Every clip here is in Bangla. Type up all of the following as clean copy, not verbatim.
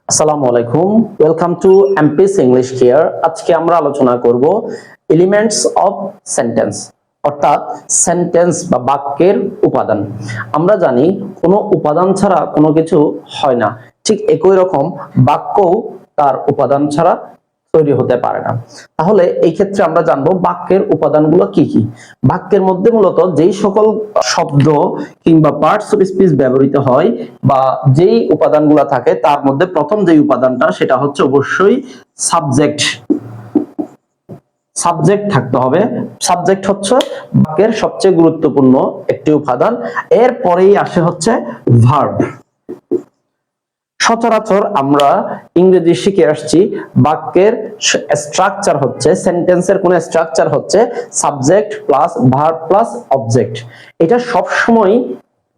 আসসালামু আলাইকুম, welcome to MPs English care. আজকে আমরা আলোচনা করব এলিমেন্টস অফ সেন্টেন্স, অর্থাৎ সেন্টেন্স বা বাক্যের উপাদান। আমরা জানি কোনো উপাদান ছাড়া কোনো কিছু হয় না, ঠিক একই রকম বাক্যও তার উপাদান ছাড়া তৈরি হতে পারে না। তাহলে এই ক্ষেত্রে আমরা জানবো বাক্যের উপাদানগুলো কি কি। বাক্যের মধ্যে মূলত যেই সকল শব্দ কিংবা পার্টস অফ স্পিচ ব্যবহৃত হয় বা যেই উপাদানগুলো থাকে তার মধ্যে প্রথম যে উপাদানটা সেটা হচ্ছে অবশ্যই সাবজেক্ট। সাবজেক্ট থাকতে হবে। সাবজেক্ট হচ্ছে বাক্যের সবচেয়ে গুরুত্বপূর্ণ একটি উপাদান। এরপরেই আসে হচ্ছে ভার্ব। সচরাচর আমরা ইংরেজি শিখে আসছি বাক্যের স্ট্রাকচার হচ্ছে, সেন্টেন্সের কোন স্ট্রাকচার হচ্ছে subject plus verb plus object. এটা সব সময়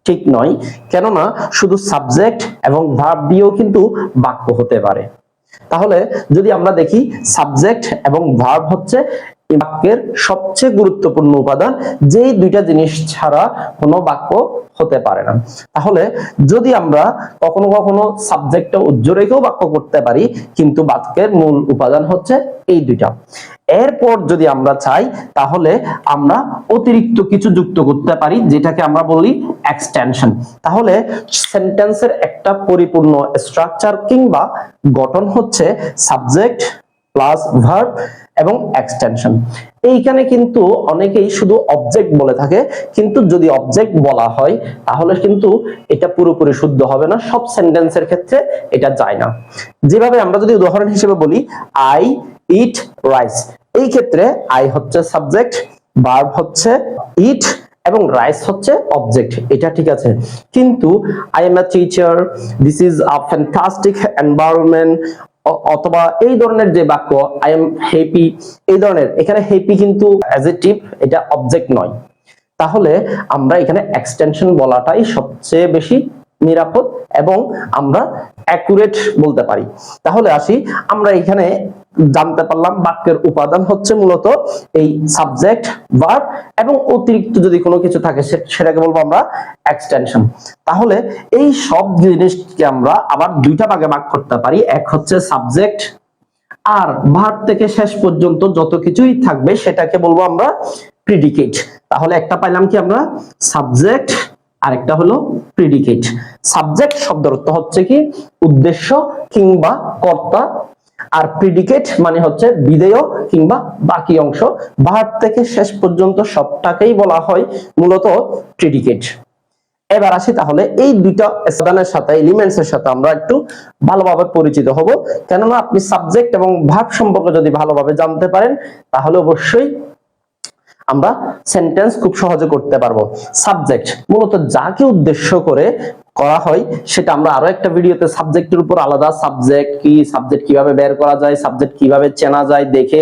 ঠিক নয়, কেননা শুধু সাবজেক্ট এবং ভার্ব দিয়েও কিন্তু বাক্য হতে পারে। তাহলে যদি আমরা দেখি সাবজেক্ট এবং ভার্ব হচ্ছে বাক্যের সবচেয়ে গুরুত্বপূর্ণ উপাদান, যেই দুইটা জিনিস ছাড়া কোনো বাক্য হতে পারে না। তাহলে যদি আমরা কখনো কখনো সাবজেক্টটা উজ্জ্বল রেখেও বাক্য করতে পারি, কিন্তু বাক্যের মূল উপাদান হচ্ছে এই দুইটা। এরপর যদি আমরা চাই তাহলে আমরা অতিরিক্ত কিছু যুক্ত করতে পারি, যেটাকে আমরা বলি এক্সটেনশন। তাহলে সেন্টেন্সের একটা পরিপূর্ণ স্ট্রাকচার কিংবা গঠন হচ্ছে সাবজেক্ট প্লাস ভার্ব এবং এক্সটেনশন। এইখানে কিন্তু অনেকেই শুধু অবজেক্ট বলে থাকে, কিন্তু যদি অবজেক্ট বলা হয় তাহলে কিন্তু এটা পুরোপুরি শুদ্ধ হবে না, সব সেন্টেন্সের ক্ষেত্রে এটা যায় না। যেভাবে আমরা যদি উদাহরণ হিসেবে বলি আই ইট রাইস, এই ক্ষেত্রে আই হচ্ছে সাবজেক্ট, ভার্ব হচ্ছে ইট এবং রাইস হচ্ছে অবজেক্ট, এটা ঠিক আছে। কিন্তু I am a teacher, this is a fantastic environment, অথবা এই ধরনের যে বাক্য আই এম হ্যাপি, এই ধরনের, এখানে হ্যাপি কিন্তু অ্যাডজেক্টিভ, এটা অবজেক্ট নয়। তাহলে আমরা এখানে এক্সটেনশন বলাটাই সবচেয়ে বেশি নিরাপদ এবং আমরা অ্যাকুরেট বলতে পারি। তাহলে আসি, আমরা এখানে জানতে পারলাম বাক্যের উপাদান হচ্ছে মূলত এই সাবজেক্ট, ভার্ব এবং অতিরিক্ত যদি কোনো কিছু থাকে সেটাকে বলবো আমরা এক্সটেনশন। তাহলে এই সব জিনিসকে আমরা আবার দুইটা ভাগে ভাগ করতে পারি, এক হচ্ছে সাবজেক্ট, আর ভার্ব থেকে শেষ পর্যন্ত যত কিছুই থাকবে সেটাকে বলবো আমরা প্রিডিকেট। তাহলে একটা পাইলাম কি আমরা সাবজেক্ট, আরেকটা হলো প্রিডিকেট। সাবজেক্ট শব্দের অর্থ হচ্ছে কি উদ্দেশ্য কিংবা কর্তা, আর প্রিডিকেট মানে হচ্ছে বিধেয় কিংবা বাকি অংশ। ভার্ব থেকে শেষ পর্যন্ত সবটাকেই বলা হয় মূলত প্রিডিকেট। এবার আসি তাহলে এই দুইটা উপাদানের সাথে, এলিমেন্টস এর সাথে আমরা একটু ভালোভাবে পরিচিত হব, কেননা আপনি সাবজেক্ট এবং ভার্ব সম্পর্কে যদি ভালোভাবে জানতে পারেন তাহলে অবশ্যই আমরা সেন্টেন্স খুব সহজে করতে পারবো। সাবজেক্ট মূলত যাকে উদ্দেশ্য করে করা হয় সেটা আমরা আরো একটা ভিডিওতে সাবজেক্টের উপর আলাদা, সাবজেক্ট কি, সাবজেক্ট কিভাবে বের করা যায়, সাবজেক্ট কিভাবে চেনা যায় দেখে,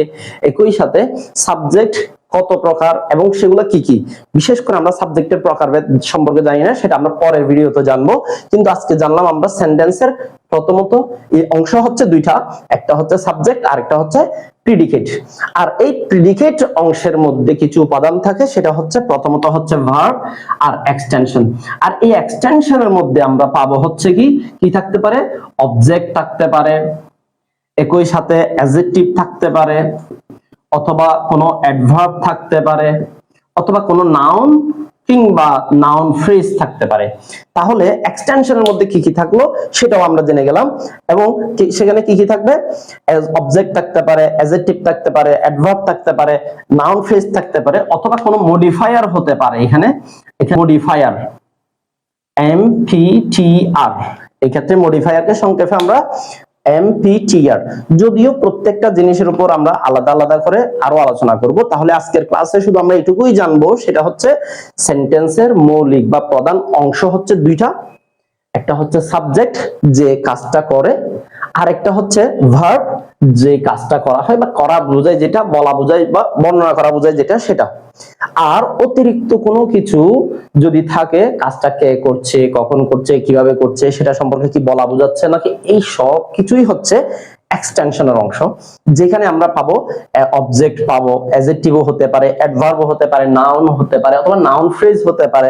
একই সাথে সাবজেক্ট কত প্রকার এবং সেগুলো কি কি, বিশেষ করে আমরা সাবজেক্টের প্রকারভেদ সম্পর্কে জানি না, সেটা আমরা পরের ভিডিওতে জানবো। কিন্তু আজকে জানলাম আমরা সেন্টেন্সের প্রথমত এই অংশ হচ্ছে দুইটা, একটা হচ্ছে সাবজেক্ট আর একটা হচ্ছে প্রিডিকেট। আর এই প্রিডিকেট অংশের মধ্যে কিছু উপাদান থাকে, সেটা হচ্ছে প্রথমত হচ্ছে ভার্ব আর এক্সটেনশন। আর এই এক্সটেনশনের মধ্যে আমরা পাবো হচ্ছে কি কি থাকতে পারে, অবজেক্ট থাকতে পারে, একই সাথে অ্যাডজেক্টিভ থাকতে পারে, অথবা কোনো অ্যাডভার্ব থাকতে পারে, অথবা কোনো নাউন কিংবা নাউন ফ্রেজ থাকতে পারে। তাহলে এক্সটেনশনের মধ্যে কি কি থাকলো সেটাও আমরা জেনে গেলাম, এবং সেখানে কি কি থাকবে, অবজেক্ট থাকতে পারে, অ্যাডজেক্টিভ থাকতে পারে, অ্যাডভার্ব থাকতে পারে, নাউন ফ্রেজ থাকতে পারে, অথবা কোনো মডিফায়ার হতে পারে। এখানে মডিফায়ার MPTR, এই ক্ষেত্রে মডিফায়ারকে সংক্ষেপে আমরা MPTR, যদিও প্রত্যেকটা জিনিসের উপর আমরা আলাদা আলাদা করে আরো আলোচনা করব। তাহলে আজকের ক্লাসে শুধু আমরা এটুকুই জানবো, সেটা হচ্ছে সেন্টেন্সের মৌলিক বা প্রধান অংশ হচ্ছে দুইটা, একটা হচ্ছে সাবজেক্ট যে কাজটা করে, আর একটা হচ্ছে ভার্ব যে কাজটা করা হয় বা করা বোঝায়, যেটা বলা বোঝায় বা বর্ণনা করা বোঝায় যেটা সেটা। আর অতিরিক্ত কোনো কিছু যদি থাকে, কাজটা কে করছে, কখন করছে, কিভাবে করছে, সেটা সম্পর্কে কি বলা বোঝাচ্ছে নাকি, এই সব কিছুই হচ্ছে এক্সটেনশনের অংশ, যেখানে আমরা পাবো অবজেক্ট পাবো, অ্যাডজেক্টিভও হতে পারে, অ্যাডভার্বও হতে পারে, নাউন হতে পারে, অথবা নাউন ফ্রেজ হতে পারে,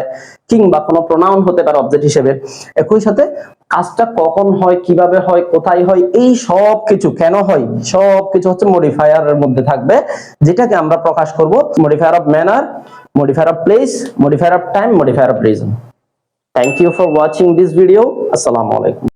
কিংবা কোনো প্রোনাউন হতে পারে অবজেক্ট হিসেবে। একই সাথে কাজটা কখন হয়, কিভাবে হয়, কোথায় হয়, এই সব কিছু কেন হয়, সব কিছু হচ্ছে মডিফায়ারের মধ্যে থাকবে, যেটাকে আমরা প্রকাশ করব modifier of manner, modifier of place, modifier of time, modifier of reason. Thank you for watching this video. Assalamu alaikum.